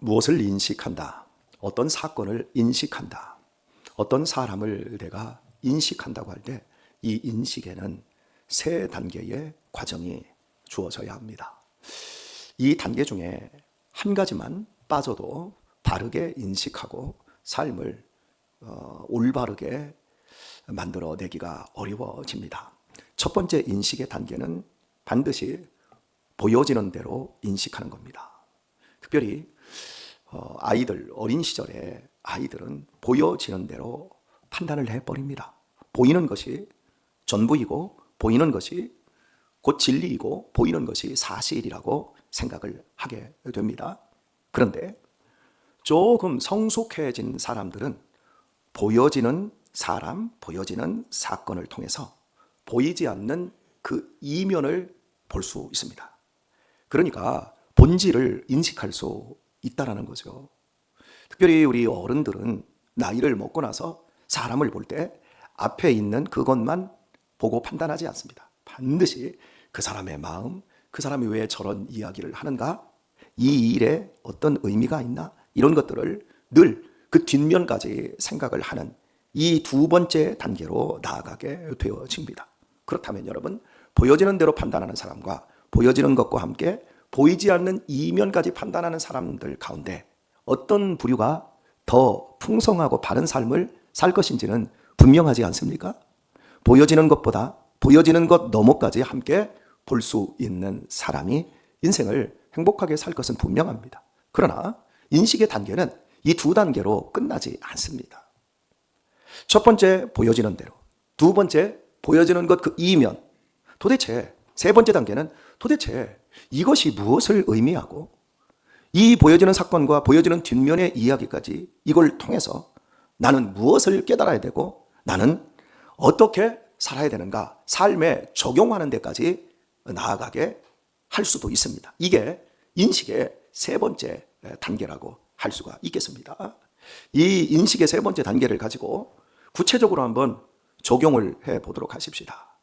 무엇을 인식한다, 어떤 사건을 인식한다, 어떤 사람을 내가 인식한다고 할 때 이 인식에는 세 단계의 과정이 주어져야 합니다. 이 단계 중에 한 가지만 빠져도 바르게 인식하고 삶을 올바르게 만들어내기가 어려워집니다. 첫 번째 인식의 단계는 반드시 보여지는 대로 인식하는 겁니다. 특별히 아이들, 어린 시절에 아이들은 보여지는 대로 판단을 해버립니다. 보이는 것이 전부이고 보이는 것이 곧 진리이고 보이는 것이 사실이라고 생각을 하게 됩니다. 그런데 조금 성숙해진 사람들은 보여지는 사람, 보여지는 사건을 통해서 보이지 않는 그 이면을 볼 수 있습니다. 그러니까 본질을 인식할 수 있다는 거죠. 특별히 우리 어른들은 나이를 먹고 나서 사람을 볼 때 앞에 있는 그것만 보고 판단하지 않습니다. 반드시 그 사람의 마음, 그 사람이 왜 저런 이야기를 하는가, 이 일에 어떤 의미가 있나, 이런 것들을 늘 그 뒷면까지 생각을 하는 이 두 번째 단계로 나아가게 되어집니다. 그렇다면 여러분, 보여지는 대로 판단하는 사람과 보여지는 것과 함께 보이지 않는 이면까지 판단하는 사람들 가운데 어떤 부류가 더 풍성하고 바른 삶을 살 것인지는 분명하지 않습니까? 보여지는 것보다 보여지는 것 너머까지 함께 볼 수 있는 사람이 인생을 행복하게 살 것은 분명합니다. 그러나 인식의 단계는 이 두 단계로 끝나지 않습니다. 첫 번째, 보여지는 대로. 두 번째, 보여지는 것 그 이면. 도대체 세 번째 단계는 도대체 이것이 무엇을 의미하고 이 보여지는 사건과 보여지는 뒷면의 이야기까지 이걸 통해서 나는 무엇을 깨달아야 되고 나는 어떻게 살아야 되는가, 삶에 적용하는 데까지 나아가게 할 수도 있습니다. 이게 인식의 세 번째 단계라고 할 수가 있겠습니다. 이 인식의 세 번째 단계를 가지고 구체적으로 한번 적용을 해보도록 하십시다.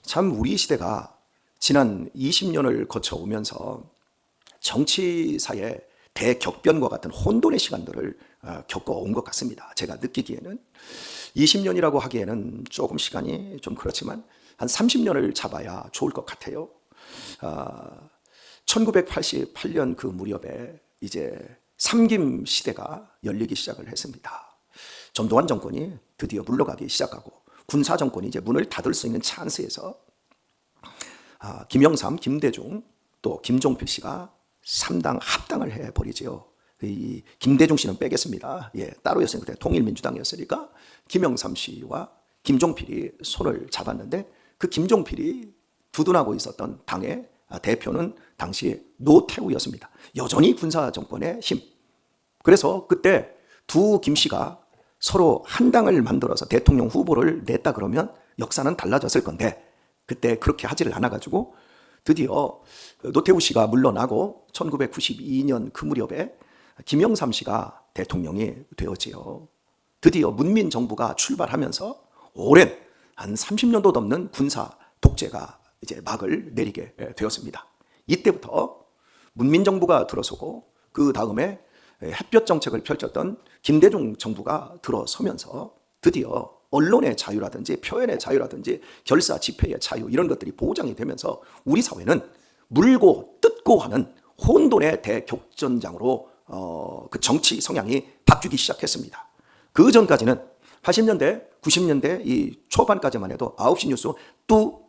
참 우리 시대가 지난 20년을 거쳐오면서 정치사의 대격변과 같은 혼돈의 시간들을 겪어온 것 같습니다. 제가 느끼기에는 20년이라고 하기에는 조금 시간이 좀 그렇지만 한 30년을 잡아야 좋을 것 같아요. 1988년 그 무렵에 이제 삼김 시대가 열리기 시작을 했습니다. 전두환 정권이 드디어 물러가기 시작하고 군사 정권이 이제 문을 닫을 수 있는 찬스에서 김영삼, 김대중 또 김종필 씨가 3당 합당을 해버리죠. 이 김대중 씨는 빼겠습니다. 따로였으니까 그때 통일민주당이었으니까 김영삼 씨와 김종필이 손을 잡았는데 그 김종필이 두둔하고 있었던 당의 대표는 당시 노태우였습니다. 여전히 군사정권의 힘. 그래서 그때 두 김 씨가 서로 한 당을 만들어서 대통령 후보를 냈다 그러면 역사는 달라졌을 건데 그때 그렇게 하지를 않아가지고 드디어 노태우 씨가 물러나고 1992년 그 무렵에 김영삼 씨가 대통령이 되었지요. 드디어 문민정부가 출발하면서 오랜 한 30년도 넘는 군사 독재가 이제 막을 내리게 되었습니다. 이때부터 문민정부가 들어서고 그 다음에 햇볕 정책을 펼쳤던 김대중 정부가 들어서면서 드디어 언론의 자유라든지 표현의 자유라든지 결사 집회의 자유 이런 것들이 보장이 되면서 우리 사회는 물고 뜯고 하는 혼돈의 대격전장으로 그 정치 성향이 바뀌기 시작했습니다. 그 전까지는 80년대, 90년대 이 초반까지만 해도 9시 뉴스 뚜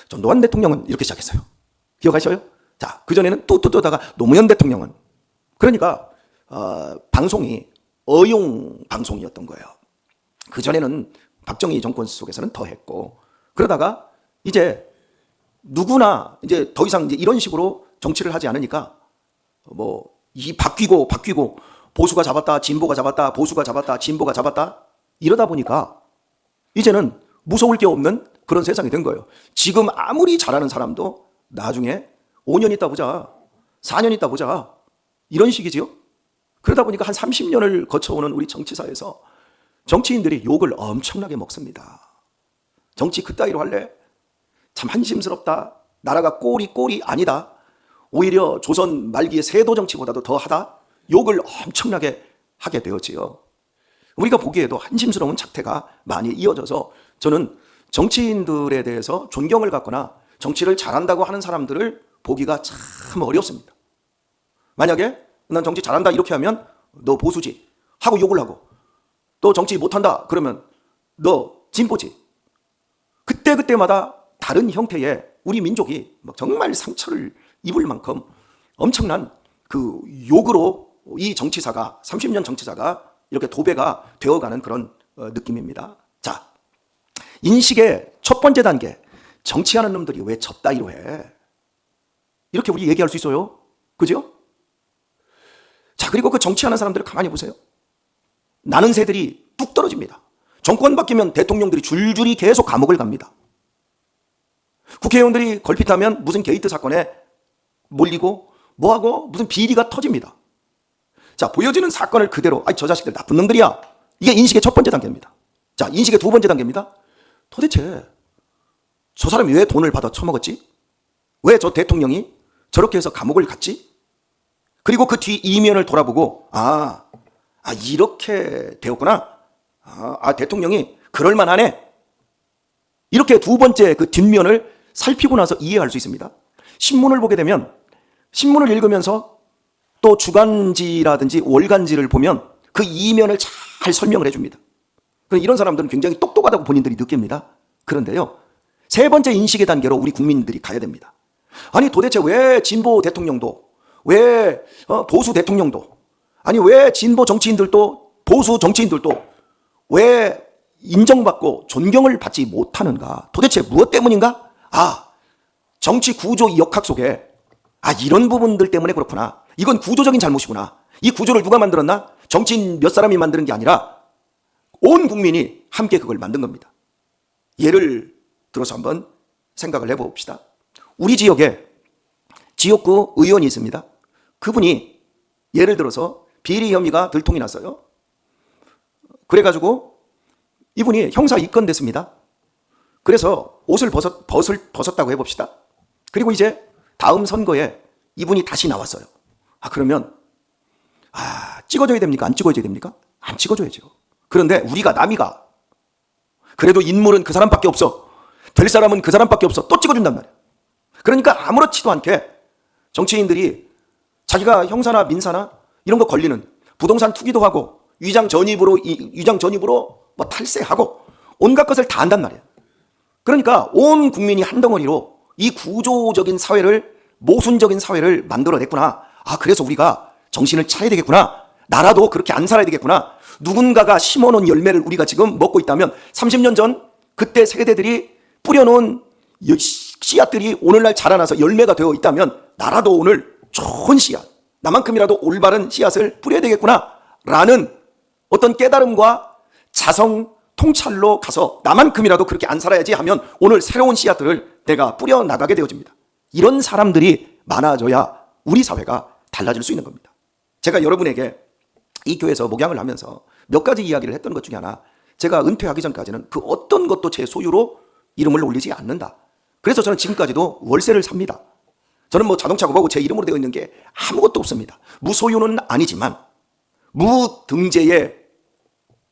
전두환 대통령은 이렇게 시작했어요. 기억하셔요? 자, 그전에는 뚜다가 노무현 대통령은 그러니까 방송이 어용 방송이었던 거예요. 그전에는 박정희 정권 속에서는 더 했고 그러다가 이제 누구나 이제 더 이상 이제 이런 식으로 정치를 하지 않으니까 이 바뀌고 보수가 잡았다, 진보가 잡았다, 보수가 잡았다, 진보가 잡았다 이러다 보니까 이제는 무서울 게 없는 그런 세상이 된 거예요. 지금 아무리 잘하는 사람도 나중에 5년 있다 보자, 4년 있다 보자 이런 식이지요. 그러다 보니까 한 30년을 거쳐오는 우리 정치사에서 정치인들이 욕을 엄청나게 먹습니다. 정치 그따위로 할래? 참 한심스럽다. 나라가 꼴이 아니다. 오히려 조선 말기의 세도 정치보다도 더하다 욕을 엄청나게 하게 되었지요. 우리가 보기에도 한심스러운 작태가 많이 이어져서 저는 정치인들에 대해서 존경을 갖거나 정치를 잘한다고 하는 사람들을 보기가 참 어렵습니다. 만약에 난 정치 잘한다 이렇게 하면 너 보수지 하고 욕을 하고, 또 정치 못한다 그러면 너 진보지. 그때마다 다른 형태의 우리 민족이 정말 상처를 입을 만큼 엄청난 그 욕으로 이 정치사가 30년 정치사가 이렇게 도배가 되어가는 그런 느낌입니다. 자, 인식의 첫 번째 단계, 정치하는 놈들이 왜 저 따위로 해? 이렇게 우리 얘기할 수 있어요. 그죠? 자, 그리고 그 정치하는 사람들을 가만히 보세요. 나는 새들이 뚝 떨어집니다. 정권 바뀌면 대통령들이 줄줄이 계속 감옥을 갑니다. 국회의원들이 걸핏하면 무슨 게이트 사건에 몰리고 뭐하고 무슨 비리가 터집니다. 자, 보여지는 사건을 그대로 저 자식들 나쁜 놈들이야. 이게 인식의 첫 번째 단계입니다. 자, 인식의 두 번째 단계입니다. 도대체 저 사람이 왜 돈을 받아 처먹었지? 왜 저 대통령이 저렇게 해서 감옥을 갔지? 그리고 그 뒤 이면을 돌아보고 이렇게 되었구나. 대통령이 그럴만하네. 이렇게 두 번째 그 뒷면을 살피고 나서 이해할 수 있습니다. 신문을 보게 되면 신문을 읽으면서 또 주간지라든지 월간지를 보면 그 이면을 잘 설명을 해줍니다. 이런 사람들은 굉장히 똑똑하다고 본인들이 느낍니다. 그런데요, 세 번째 인식의 단계로 우리 국민들이 가야 됩니다. 아니 도대체 왜 진보 대통령도, 왜 보수 대통령도, 아니 왜 진보 정치인들도 보수 정치인들도 왜 인정받고 존경을 받지 못하는가? 도대체 무엇 때문인가? 정치 구조 역학 속에 이런 부분들 때문에 그렇구나. 이건 구조적인 잘못이구나. 이 구조를 누가 만들었나? 정치인 몇 사람이 만드는 게 아니라 온 국민이 함께 그걸 만든 겁니다. 예를 들어서 한번 생각을 해봅시다. 우리 지역에 지역구 의원이 있습니다. 그분이 예를 들어서 비리 혐의가 들통이 났어요. 그래가지고 이분이 형사 입건됐습니다. 그래서 옷을 벗었다고 해봅시다. 그리고 이제 다음 선거에 이분이 다시 나왔어요. 그러면 찍어줘야 됩니까? 안 찍어줘야 됩니까? 안 찍어줘야죠. 그런데 우리가 남이가 그래도 인물은 그 사람밖에 없어. 될 사람은 그 사람밖에 없어. 또 찍어준단 말이야. 그러니까 아무렇지도 않게 정치인들이 자기가 형사나 민사나 이런 거 걸리는 부동산 투기도 하고 위장 전입으로 뭐 탈세하고 온갖 것을 다 한단 말이에요. 그러니까 온 국민이 한 덩어리로 이 구조적인 사회를, 모순적인 사회를 만들어냈구나. 그래서 우리가 정신을 차려야 되겠구나. 나라도 그렇게 안 살아야 되겠구나. 누군가가 심어놓은 열매를 우리가 지금 먹고 있다면 30년 전 그때 세대들이 뿌려놓은 씨앗들이 오늘날 자라나서 열매가 되어 있다면 나라도 오늘 좋은 씨앗, 나만큼이라도 올바른 씨앗을 뿌려야 되겠구나 라는 어떤 깨달음과 자성 통찰로 가서 나만큼이라도 그렇게 안 살아야지 하면 오늘 새로운 씨앗들을 내가 뿌려나가게 되어집니다. 이런 사람들이 많아져야 우리 사회가 달라질 수 있는 겁니다. 제가 여러분에게 이 교회에서 목양을 하면서 몇 가지 이야기를 했던 것 중에 하나, 제가 은퇴하기 전까지는 그 어떤 것도 제 소유로 이름을 올리지 않는다. 그래서 저는 지금까지도 월세를 삽니다. 저는 뭐 자동차 구하고 제 이름으로 되어 있는 게 아무것도 없습니다. 무소유는 아니지만 무등재의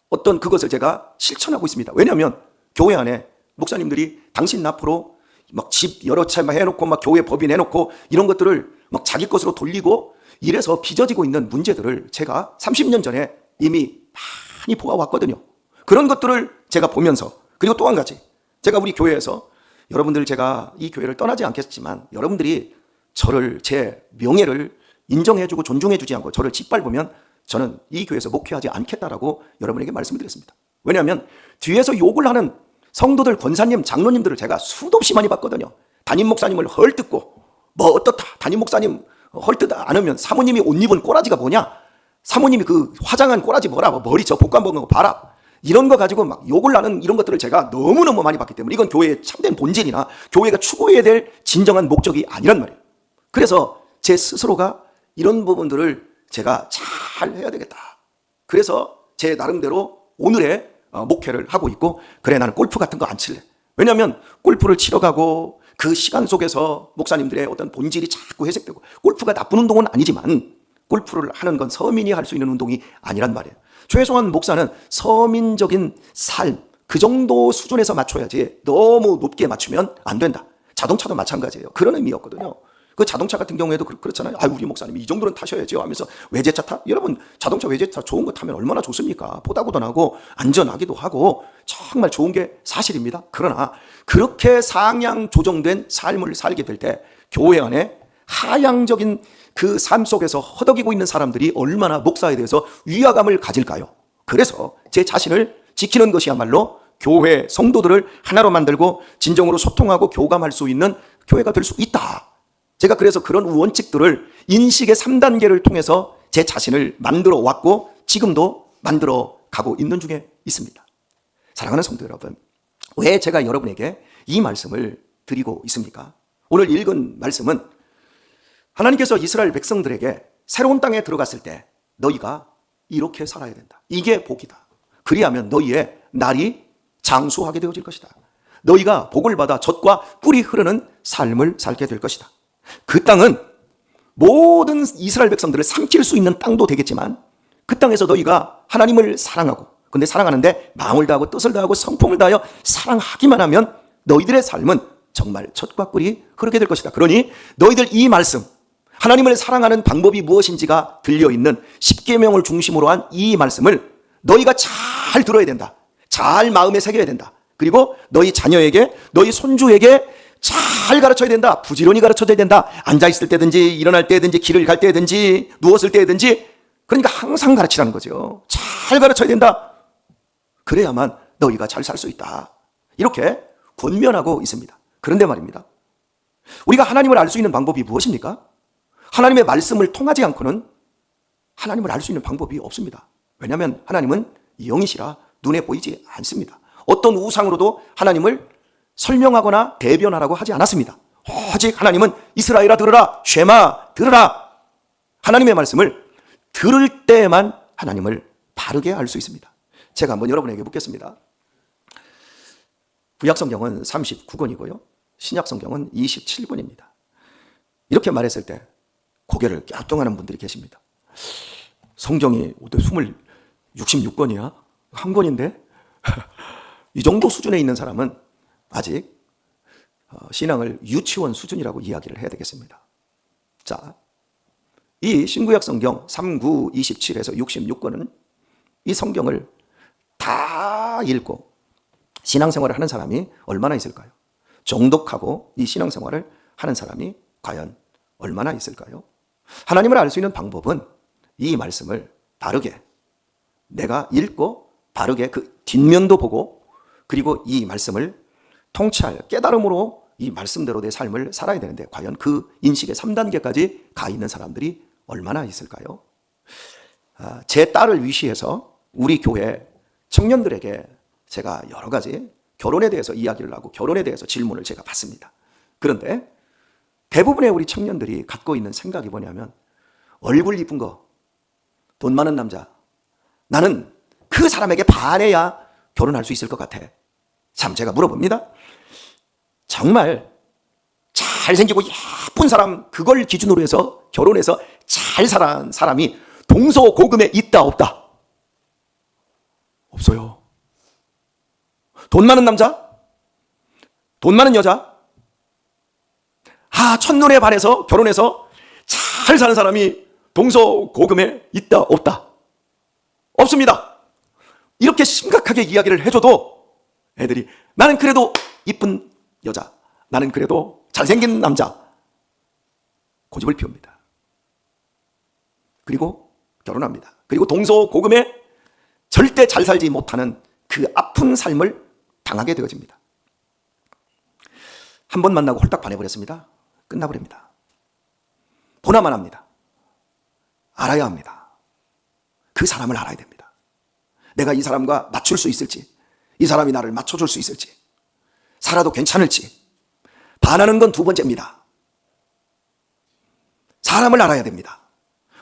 어떤 그것을 제가 실천하고 있습니다. 왜냐하면 교회 안에 목사님들이 당신 납부로 막 집 여러 채 해놓고 막 교회 법인 해놓고 이런 것들을 막 자기 것으로 돌리고 이래서 빚어지고 있는 문제들을 제가 30년 전에 이미 많이 보아왔거든요. 그런 것들을 제가 보면서, 그리고 또 한 가지, 제가 우리 교회에서 여러분들, 제가 이 교회를 떠나지 않겠지만 여러분들이 저를, 제 명예를 인정해주고 존중해주지 않고 저를 짓밟으면 저는 이 교회에서 목회하지 않겠다라고 여러분에게 말씀드렸습니다. 왜냐하면 뒤에서 욕을 하는 성도들, 권사님, 장로님들을 제가 수도 없이 많이 봤거든요. 담임 목사님을 헐뜯고 뭐 어떻다, 담임 목사님 헐뜯 않으면 사모님이 옷 입은 꼬라지가 뭐냐, 사모님이 그 화장한 꼬라지 뭐라, 머리 저 복관 먹은 거 봐라, 이런 거 가지고 막 욕을 하는 이런 것들을 제가 너무너무 많이 봤기 때문에 이건 교회의 참된 본질이나 교회가 추구해야 될 진정한 목적이 아니란 말이에요. 그래서 제 스스로가 이런 부분들을 제가 잘 해야 되겠다. 그래서 제 나름대로 오늘의 목회를 하고 있고, 그래 나는 골프 같은 거 안 칠래. 왜냐하면 골프를 치러 가고 그 시간 속에서 목사님들의 어떤 본질이 자꾸 회색되고, 골프가 나쁜 운동은 아니지만 골프를 하는 건 서민이 할 수 있는 운동이 아니란 말이에요. 최소한 목사는 서민적인 삶, 그 정도 수준에서 맞춰야지 너무 높게 맞추면 안 된다. 자동차도 마찬가지예요. 그런 의미였거든요. 그 자동차 같은 경우에도 그렇잖아요. 우리 목사님이 이 정도는 타셔야죠 하면서 외제차 타? 여러분, 자동차 외제차 좋은 거 타면 얼마나 좋습니까? 보다보다하고 안전하기도 하고 정말 좋은 게 사실입니다. 그러나 그렇게 상향 조정된 삶을 살게 될 때 교회 안에 하향적인 그 삶 속에서 허덕이고 있는 사람들이 얼마나 목사에 대해서 위화감을 가질까요? 그래서 제 자신을 지키는 것이야말로 교회 성도들을 하나로 만들고 진정으로 소통하고 교감할 수 있는 교회가 될 수 있다. 제가 그래서 그런 원칙들을 인식의 3단계를 통해서 제 자신을 만들어 왔고 지금도 만들어 가고 있는 중에 있습니다. 사랑하는 성도 여러분, 왜 제가 여러분에게 이 말씀을 드리고 있습니까? 오늘 읽은 말씀은 하나님께서 이스라엘 백성들에게 새로운 땅에 들어갔을 때 너희가 이렇게 살아야 된다. 이게 복이다. 그리하면 너희의 날이 장수하게 되어질 것이다. 너희가 복을 받아 젖과 꿀이 흐르는 삶을 살게 될 것이다. 그 땅은 모든 이스라엘 백성들을 삼킬 수 있는 땅도 되겠지만 그 땅에서 너희가 하나님을 사랑하고, 근데 사랑하는데 마음을 다하고 뜻을 다하고 성품을 다하여 사랑하기만 하면 너희들의 삶은 정말 젖과 꿀이 흐르게 될 것이다. 그러니 너희들 이 말씀, 하나님을 사랑하는 방법이 무엇인지가 들려있는 십계명을 중심으로 한 이 말씀을 너희가 잘 들어야 된다. 잘 마음에 새겨야 된다. 그리고 너희 자녀에게, 너희 손주에게 잘 가르쳐야 된다. 부지런히 가르쳐줘야 된다. 앉아있을 때든지 일어날 때든지 길을 갈 때든지 누웠을 때든지, 그러니까 항상 가르치라는 거죠. 잘 가르쳐야 된다. 그래야만 너희가 잘 살 수 있다. 이렇게 권면하고 있습니다. 그런데 말입니다, 우리가 하나님을 알 수 있는 방법이 무엇입니까? 하나님의 말씀을 통하지 않고는 하나님을 알 수 있는 방법이 없습니다. 왜냐하면 하나님은 영이시라 눈에 보이지 않습니다. 어떤 우상으로도 하나님을 설명하거나 대변하라고 하지 않았습니다. 오직 하나님은 이스라엘아 들으라, 쉐마 들으라. 하나님의 말씀을 들을 때만 하나님을 바르게 알 수 있습니다. 제가 한번 여러분에게 묻겠습니다. 구약성경은 39권이고요 신약성경은 27권입니다. 이렇게 말했을 때 고개를 갸우뚱하는 분들이 계십니다. 성경이 66권이야? 한 권인데? 이 정도 수준에 있는 사람은 아직 신앙을 유치원 수준이라고 이야기를 해야 되겠습니다. 자, 이 신구약 성경 39, 27에서 66권은 이 성경을 다 읽고 신앙생활을 하는 사람이 얼마나 있을까요? 정독하고 이 신앙생활을 하는 사람이 과연 얼마나 있을까요? 하나님을 알 수 있는 방법은 이 말씀을 바르게 내가 읽고 바르게 그 뒷면도 보고, 그리고 이 말씀을 통찰, 깨달음으로 이 말씀대로 내 삶을 살아야 되는데 과연 그 인식의 3단계까지 가 있는 사람들이 얼마나 있을까요? 제 딸을 위시해서 우리 교회 청년들에게 제가 여러 가지 결혼에 대해서 이야기를 하고 결혼에 대해서 질문을 제가 받습니다. 그런데 대부분의 우리 청년들이 갖고 있는 생각이 뭐냐면, 얼굴 이쁜 거, 돈 많은 남자, 나는 그 사람에게 반해야 결혼할 수 있을 것 같아. 참, 제가 물어봅니다. 정말 잘생기고 예쁜 사람, 그걸 기준으로 해서 결혼해서 잘 살아난 사람이 동서고금에 있다 없다? 없어요. 돈 많은 남자, 돈 많은 여자, 첫눈에 반해서 결혼해서 잘 사는 사람이 동서고금에 있다 없다? 없습니다. 이렇게 심각하게 이야기를 해줘도 애들이 나는 그래도 이쁜 여자, 나는 그래도 잘생긴 남자, 고집을 피웁니다. 그리고 결혼합니다. 그리고 동서고금에 절대 잘 살지 못하는 그 아픈 삶을 당하게 되어집니다. 한 번 만나고 홀딱 반해버렸습니다. 끝나버립니다. 보나만 합니다. 알아야 합니다. 그 사람을 알아야 됩니다. 내가 이 사람과 맞출 수 있을지, 이 사람이 나를 맞춰줄 수 있을지, 살아도 괜찮을지. 반하는 건 두 번째입니다. 사람을 알아야 됩니다.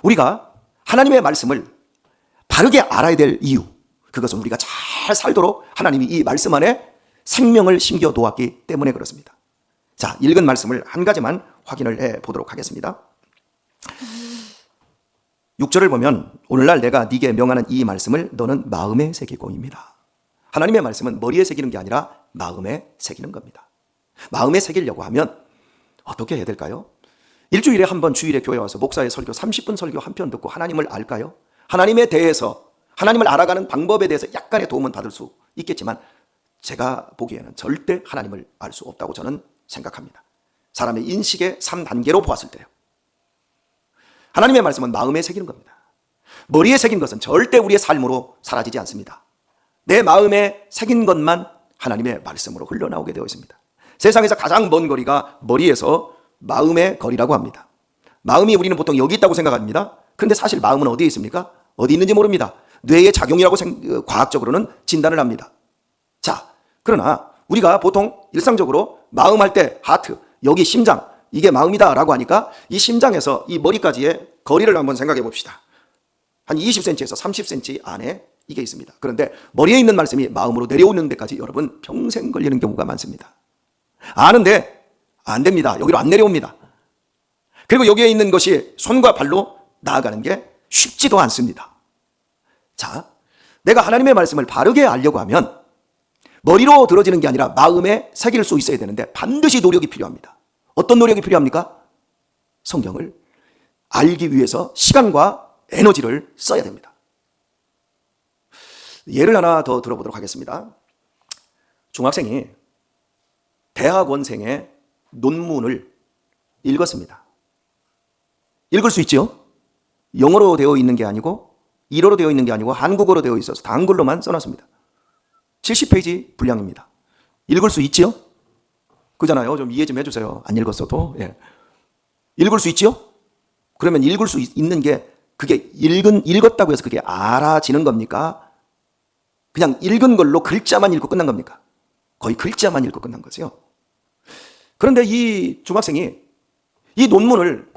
우리가 하나님의 말씀을 바르게 알아야 될 이유, 그것은 우리가 잘 살도록 하나님이 이 말씀 안에 생명을 심겨 놓았기 때문에 그렇습니다. 자, 읽은 말씀을 한 가지만 확인을 해 보도록 하겠습니다. 6절을 보면 오늘날 내가 네게 명하는 이 말씀을 너는 마음에 새기고입니다. 하나님의 말씀은 머리에 새기는 게 아니라 마음에 새기는 겁니다. 마음에 새기려고 하면 어떻게 해야 될까요? 일주일에 한 번 주일에 교회 와서 목사의 설교 30분 설교 한 편 듣고 하나님을 알까요? 하나님에 대해서, 하나님을 알아가는 방법에 대해서 약간의 도움은 받을 수 있겠지만 제가 보기에는 절대 하나님을 알 수 없다고 저는 생각합니다. 사람의 인식의 3단계로 보았을 때요. 하나님의 말씀은 마음에 새기는 겁니다. 머리에 새긴 것은 절대 우리의 삶으로 사라지지 않습니다. 내 마음에 새긴 것만 하나님의 말씀으로 흘러나오게 되어 있습니다. 세상에서 가장 먼 거리가 머리에서 마음의 거리라고 합니다. 마음이 우리는 보통 여기 있다고 생각합니다. 그런데 사실 마음은 어디에 있습니까? 어디 있는지 모릅니다. 뇌의 작용이라고 과학적으로는 진단을 합니다. 자, 그러나 우리가 보통 일상적으로 마음 할 때 하트, 여기 심장, 이게 마음이다 라고 하니까 이 심장에서 이 머리까지의 거리를 한번 생각해 봅시다. 한 20cm에서 30cm 안에 이게 있습니다. 그런데 머리에 있는 말씀이 마음으로 내려오는 데까지 여러분 평생 걸리는 경우가 많습니다. 아는데 안 됩니다. 여기로 안 내려옵니다. 그리고 여기에 있는 것이 손과 발로 나아가는 게 쉽지도 않습니다. 자, 내가 하나님의 말씀을 바르게 알려고 하면 머리로 들어지는 게 아니라 마음에 새길 수 있어야 되는데 반드시 노력이 필요합니다. 어떤 노력이 필요합니까? 성경을 알기 위해서 시간과 에너지를 써야 됩니다. 예를 하나 더 들어보도록 하겠습니다. 중학생이 대학원생의 논문을 읽었습니다. 읽을 수 있죠? 영어로 되어 있는 게 아니고 일어로 되어 있는 게 아니고 한국어로 되어 있어서 다 한글로만 써놨습니다. 70페이지 분량입니다. 읽을 수 있지요? 그잖아요. 좀 이해 좀 해주세요. 안 읽었어도. 예. 읽을 수 있지요? 그러면 읽을 수 있는 게 그게 읽었다고 해서 그게 알아지는 겁니까? 그냥 읽은 걸로 글자만 읽고 끝난 겁니까? 거의 글자만 읽고 끝난 거죠. 그런데 이 중학생이 이 논문을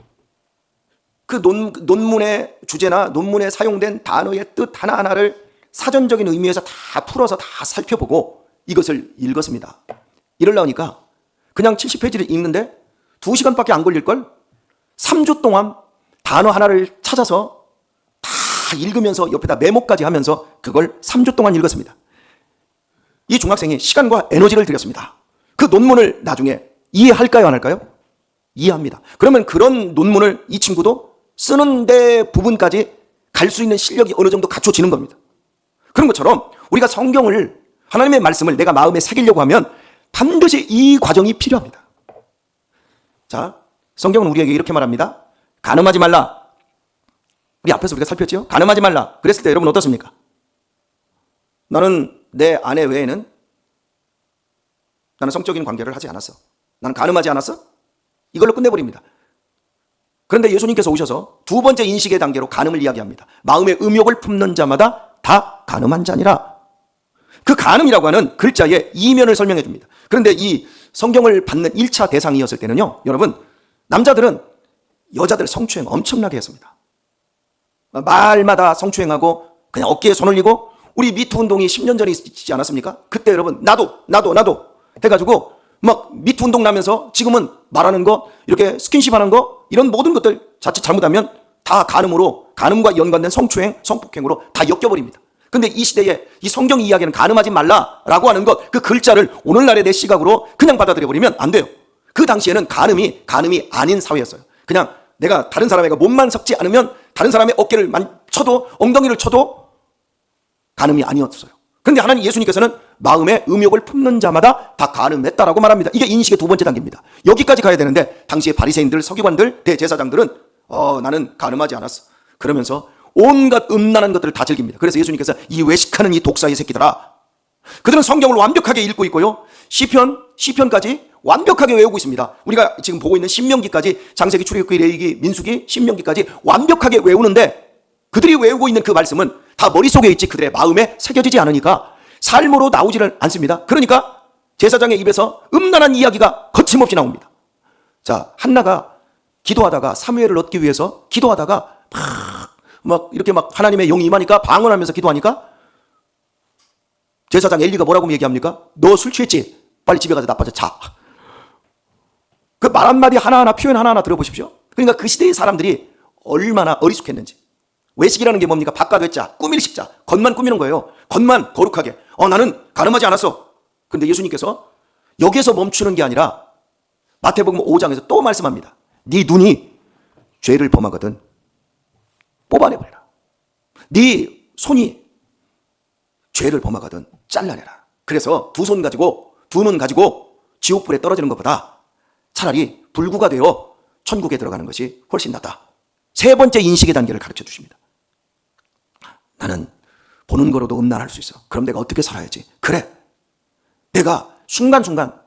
그 논문의 주제나 논문에 사용된 단어의 뜻 하나하나를 사전적인 의미에서 다 풀어서 다 살펴보고 이것을 읽었습니다. 이러려니까 그냥 70페이지를 읽는데 2시간밖에 안 걸릴걸? 3주 동안 단어 하나를 찾아서 다 읽으면서 옆에다 메모까지 하면서 그걸 3주 동안 읽었습니다. 이 중학생이 시간과 에너지를 들였습니다. 그 논문을 나중에 이해할까요, 안 할까요? 이해합니다. 그러면 그런 논문을 이 친구도 쓰는 데 부분까지 갈 수 있는 실력이 어느 정도 갖춰지는 겁니다. 그런 것처럼 우리가 성경을, 하나님의 말씀을 내가 마음에 새기려고 하면 반드시 이 과정이 필요합니다. 자, 성경은 우리에게 이렇게 말합니다. 간음하지 말라. 우리 앞에서 우리가 살폈죠? 간음하지 말라. 그랬을 때 여러분 어떻습니까? 나는 내 아내 외에는 나는 성적인 관계를 하지 않았어. 나는 간음하지 않았어? 이걸로 끝내버립니다. 그런데 예수님께서 오셔서 두 번째 인식의 단계로 간음을 이야기합니다. 마음의 음욕을 품는 자마다 다 간음한 자니라. 그 간음이라고 하는 글자의 이면을 설명해 줍니다. 그런데 이 성경을 받는 1차 대상이었을 때는요, 여러분, 남자들은 여자들 성추행 엄청나게 했습니다. 말마다 성추행하고 그냥 어깨에 손 올리고, 우리 미투 운동이 10년 전에 있지 않았습니까? 그때 여러분 나도 해가지고 막 미투 운동 나면서 지금은 말하는 거, 이렇게 스킨십 하는 거, 이런 모든 것들 자칫 잘못하면 다 간음으로, 간음과 연관된 성추행, 성폭행으로 다 엮여버립니다. 근데 이 시대에 이 성경 이야기는 간음하지 말라라고 하는 것, 그 글자를 오늘날의 내 시각으로 그냥 받아들여 버리면 안 돼요. 그 당시에는 간음이 아닌 사회였어요. 그냥 내가 다른 사람에게 몸만 섞지 않으면, 다른 사람의 어깨를 쳐도, 엉덩이를 쳐도 간음이 아니었어요. 그런데 하나님 예수님께서는 마음에 음욕을 품는 자마다 다 간음했다라고 말합니다. 이게 인식의 두 번째 단계입니다. 여기까지 가야 되는데 당시의 바리새인들, 서기관들, 대제사장들은 나는 간음하지 않았어. 그러면서 온갖 음란한 것들을 다 즐깁니다. 그래서 예수님께서 이 외식하는 이 독사의 새끼들아, 그들은 성경을 완벽하게 읽고 있고요, 시편까지 완벽하게 외우고 있습니다. 우리가 지금 보고 있는 신명기까지, 창세기, 출애굽기, 레위기, 민수기, 신명기까지 완벽하게 외우는데 그들이 외우고 있는 그 말씀은 다 머릿속에 있지 그들의 마음에 새겨지지 않으니까 삶으로 나오지를 않습니다. 그러니까 제사장의 입에서 음란한 이야기가 거침없이 나옵니다. 자, 한나가 기도하다가, 사무엘을 얻기 위해서 기도하다가 막 이렇게 막 하나님의 영이 임하니까 방언하면서 기도하니까 제사장 엘리가 뭐라고 얘기합니까? 너 술 취했지? 빨리 집에 가서 나빠져 자. 그 말 한마디 하나하나, 표현 하나하나 들어보십시오. 그러니까 그 시대의 사람들이 얼마나 어리숙했는지. 외식이라는 게 뭡니까? 바깥 외자, 꾸밀 식자, 겉만 꾸미는 거예요. 겉만 거룩하게. 나는 가늠하지 않았어. 근데 예수님께서 여기에서 멈추는 게 아니라 마태복음 5장에서 또 말씀합니다. 네 눈이 죄를 범하거든 뽑아내버려라. 네 손이 죄를 범하거든 잘라내라. 그래서 두 손 가지고, 두 눈 가지고 지옥불에 떨어지는 것보다 차라리 불구가 되어 천국에 들어가는 것이 훨씬 낫다. 세 번째 인식의 단계를 가르쳐 주십니다. 나는 보는 거로도 음란할 수 있어. 그럼 내가 어떻게 살아야지? 그래, 내가 순간순간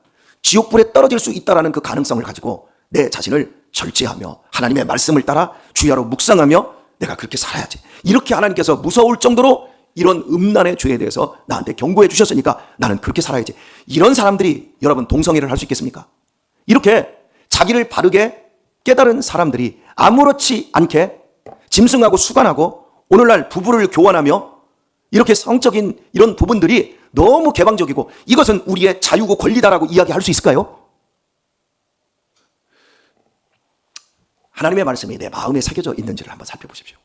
지옥불에 떨어질 수 있다는 그 가능성을 가지고 내 자신을 절제하며 하나님의 말씀을 따라 주야로 묵상하며 내가 그렇게 살아야지. 이렇게 하나님께서 무서울 정도로 이런 음란의 죄에 대해서 나한테 경고해 주셨으니까 나는 그렇게 살아야지. 이런 사람들이 여러분 동성애를 할 수 있겠습니까? 이렇게 자기를 바르게 깨달은 사람들이 아무렇지 않게 짐승하고 수간하고 오늘날 부부를 교환하며 이렇게 성적인 이런 부분들이 너무 개방적이고 이것은 우리의 자유고 권리다라고 이야기할 수 있을까요? 하나님의 말씀이 내 마음에 새겨져 있는지를 한번 살펴보십시오.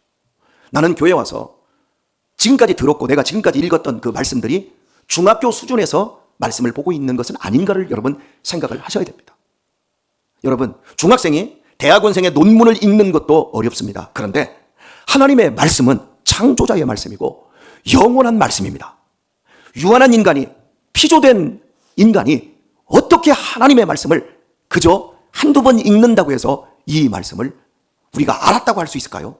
나는 교회 와서 지금까지 들었고 내가 지금까지 읽었던 그 말씀들이 중학교 수준에서 말씀을 보고 있는 것은 아닌가를 여러분 생각을 하셔야 됩니다. 여러분, 중학생이 대학원생의 논문을 읽는 것도 어렵습니다. 그런데 하나님의 말씀은 창조자의 말씀이고 영원한 말씀입니다. 유한한 인간이, 피조된 인간이 어떻게 하나님의 말씀을 그저 한두 번 읽는다고 해서 이 말씀을 우리가 알았다고 할 수 있을까요?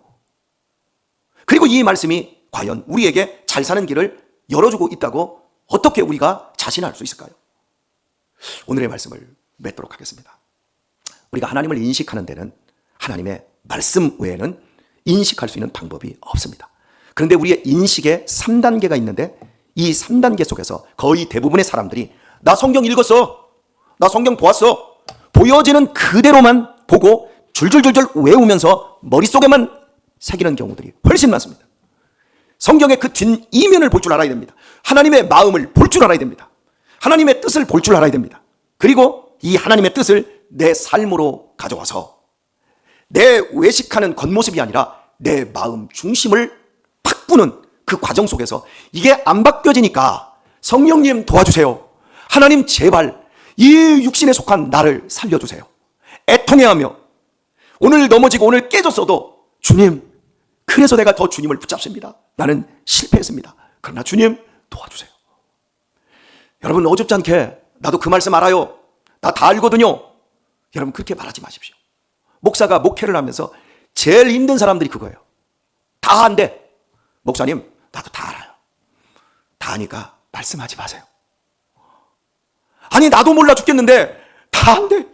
그리고 이 말씀이 과연 우리에게 잘 사는 길을 열어주고 있다고 어떻게 우리가 자신할 수 있을까요? 오늘의 말씀을 맺도록 하겠습니다. 우리가 하나님을 인식하는 데는 하나님의 말씀 외에는 인식할 수 있는 방법이 없습니다. 그런데 우리의 인식에 3단계가 있는데 이 3단계 속에서 거의 대부분의 사람들이 나 성경 읽었어, 나 성경 보았어, 보여지는 그대로만 보고 줄줄줄줄 외우면서 머릿속에만 새기는 경우들이 훨씬 많습니다. 성경의 그 뒷 이면을 볼 줄 알아야 됩니다. 하나님의 마음을 볼 줄 알아야 됩니다. 하나님의 뜻을 볼 줄 알아야 됩니다. 그리고 이 하나님의 뜻을 내 삶으로 가져와서 내 외식하는 겉모습이 아니라 내 마음 중심을 바꾸는 그 과정 속에서 이게 안 바뀌어지니까 성령님 도와주세요. 하나님 제발 이 육신에 속한 나를 살려주세요. 애통해하며 오늘 넘어지고 오늘 깨졌어도 주님, 그래서 내가 더 주님을 붙잡습니다. 나는 실패했습니다. 그러나 주님 도와주세요. 여러분, 어줍지 않게 나도 그 말씀 알아요, 나 다 알거든요. 여러분, 그렇게 말하지 마십시오. 목사가 목회를 하면서 제일 힘든 사람들이 그거예요. 다 한대. 목사님, 나도 다 알아요. 다 아니까 말씀하지 마세요. 아니, 나도 몰라 죽겠는데 다 한대.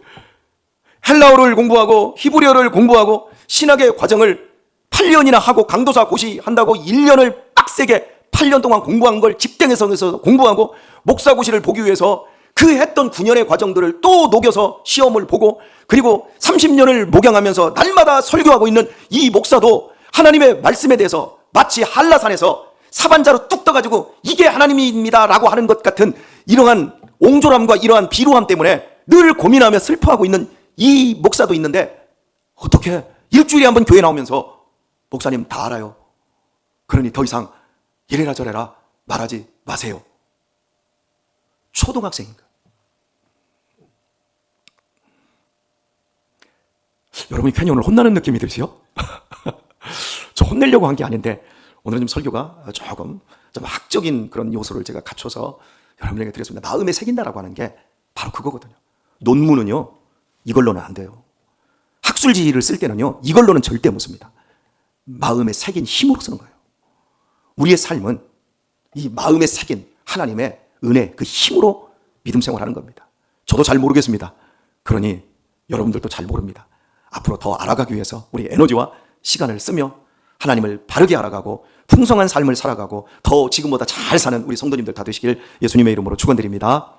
헬라어를 공부하고 히브리어를 공부하고 신학의 과정을 8년이나 하고 강도사 고시 한다고 1년을 빡세게 8년 동안 공부한 걸 집행해서 공부하고 목사고시를 보기 위해서 그 했던 9년의 과정들을 또 녹여서 시험을 보고 그리고 30년을 목양하면서 날마다 설교하고 있는 이 목사도 하나님의 말씀에 대해서 마치 한라산에서 사반자로 뚝 떠가지고 이게 하나님입니다 라고 하는 것 같은 이러한 옹졸함과 이러한 비루함 때문에 늘 고민하며 슬퍼하고 있는 이 목사도 있는데 어떻게 일주일에 한 번 교회 나오면서 목사님 다 알아요, 그러니 더 이상 이래라 저래라 말하지 마세요. 초등학생인가? 여러분이 괜히 오늘 혼나는 느낌이 드시죠? 저 혼내려고 한 게 아닌데 오늘은 좀 설교가 조금 좀 학적인 그런 요소를 제가 갖춰서 여러분에게 드렸습니다. 마음에 새긴다라고 하는 게 바로 그거거든요. 논문은요, 이걸로는 안 돼요. 학술지를 쓸 때는요, 이걸로는 절대 못 씁니다. 마음에 새긴 힘으로 쓰는 거예요. 우리의 삶은 이 마음에 새긴 하나님의 은혜, 그 힘으로 믿음 생활하는 겁니다. 저도 잘 모르겠습니다. 그러니 여러분들도 잘 모릅니다. 앞으로 더 알아가기 위해서 우리 에너지와 시간을 쓰며 하나님을 바르게 알아가고 풍성한 삶을 살아가고 더 지금보다 잘 사는 우리 성도님들 다 되시길 예수님의 이름으로 축원드립니다.